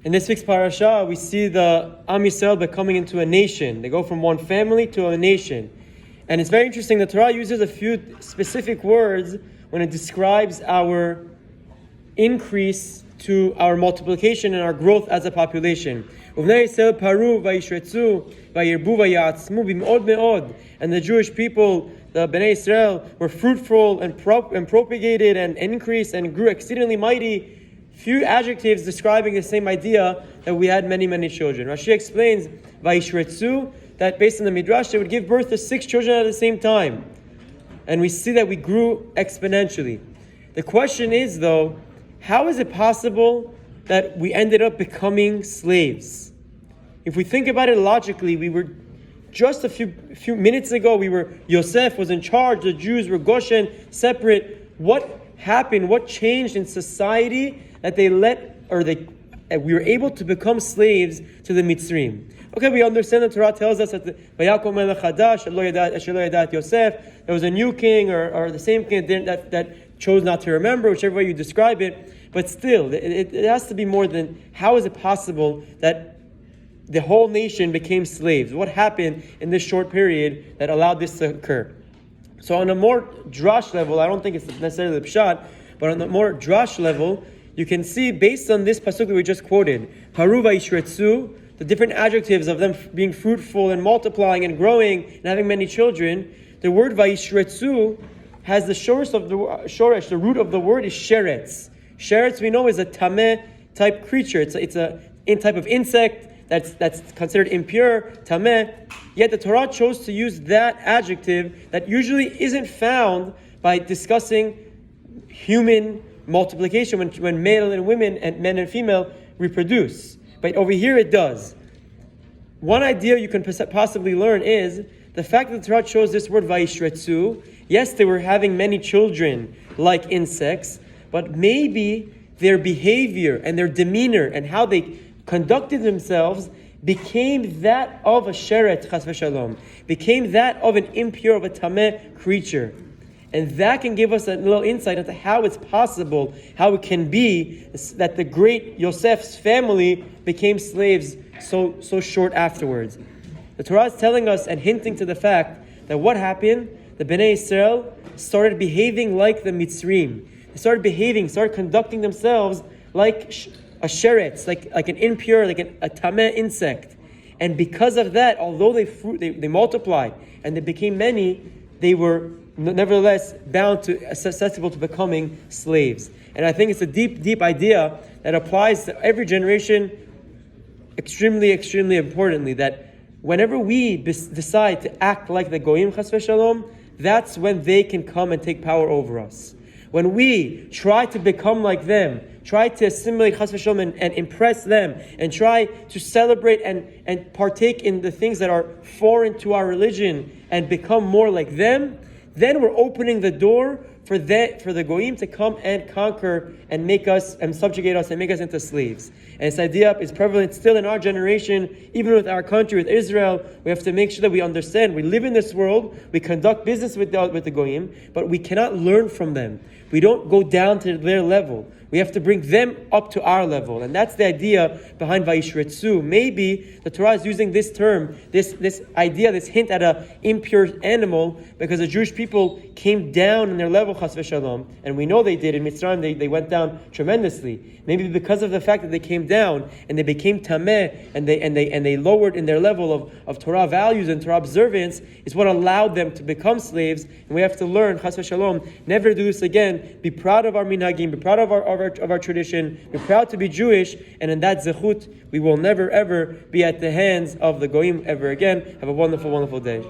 In this week's parasha, we see the Am Yisrael becoming into a nation. They go from one family to a nation. And it's very interesting, the Torah uses a few specific words when it describes our increase to our multiplication and our growth as a population. And the Jewish people, the Bnei Israel, were fruitful and propagated and increased and grew exceedingly mighty. Few adjectives describing the same idea that we had many, many children. Rashi explains, Vayishretzu, that based on the Midrash, they would give birth to 6 children at the same time. And we see that we grew exponentially. The question is, though, how is it possible that we ended up becoming slaves? If we think about it logically, we were just a few minutes ago, Yosef was in charge, the Jews were Goshen, separate. What happened? What changed in society that we were able to become slaves to the Mitzrim? Okay, we understand the Torah tells us that there was a new king or the same king that chose not to remember, whichever way you describe it. But still, it has to be more than, how is it possible that the whole nation became slaves? What happened in this short period that allowed this to occur? So on a more drash level, I don't think it's necessarily the pshat, but on the more drash level, you can see based on this pasuk that we just quoted, Haru vayishretzu, the different adjectives of them being fruitful and multiplying and growing and having many children. The word vayishretzu has the shoresh, the root of the word is sheretz. Sheretz, we know, is a tameh type creature. It's a type of insect that's considered impure, tameh. Yet the Torah chose to use that adjective that usually isn't found by discussing human multiplication when male and women and men and female reproduce. But over here it does. One idea you can possibly learn is the fact that the Torah chose this word vayishretzu. Yes, they were having many children like insects, but maybe their behavior and their demeanor and how they conducted themselves became that of a sheret, chas v'shalom, became that of an impure, of a tameh creature. And that can give us a little insight into how it's possible, how it can be that the great Yosef's family became slaves so short afterwards. The Torah is telling us and hinting to the fact that what happened, the Bnei Israel started behaving like the Mitzrim. They started conducting themselves like a sheretz, like an impure, like a tameh insect. And because of that, although they multiplied and they became many, they were nevertheless susceptible to becoming slaves. And I think it's a deep, deep idea that applies to every generation extremely, extremely importantly, that whenever we decide to act like the goyim, chas v'shalom, that's when they can come and take power over us. When we try to become like them, try to assimilate chas v'shalom and impress them, and try to celebrate and partake in the things that are foreign to our religion and become more like them, then we're opening the door for the goyim to come and conquer and make us and subjugate us and make us into slaves. And this idea is prevalent still in our generation, even with our country, with Israel. We have to make sure that we understand we live in this world, we conduct business with the goyim, but we cannot learn from them. We don't go down to their level. We have to bring them up to our level. And that's the idea behind Vayishretzu. Maybe the Torah is using this term, this idea, this hint at an impure animal, because the Jewish people came down in their level, chas v'shalom. And we know they did. In Mitzrayim, they went down tremendously. Maybe because of the fact that they came down and they became tameh and they lowered in their level of Torah values and Torah observance is what allowed them to become slaves. And we have to learn, chas v'shalom, never do this again. Be proud of our minhagim, be proud of our tradition, be proud to be Jewish, and in that zechut, we will never ever be at the hands of the goyim ever again. Have a wonderful, wonderful day.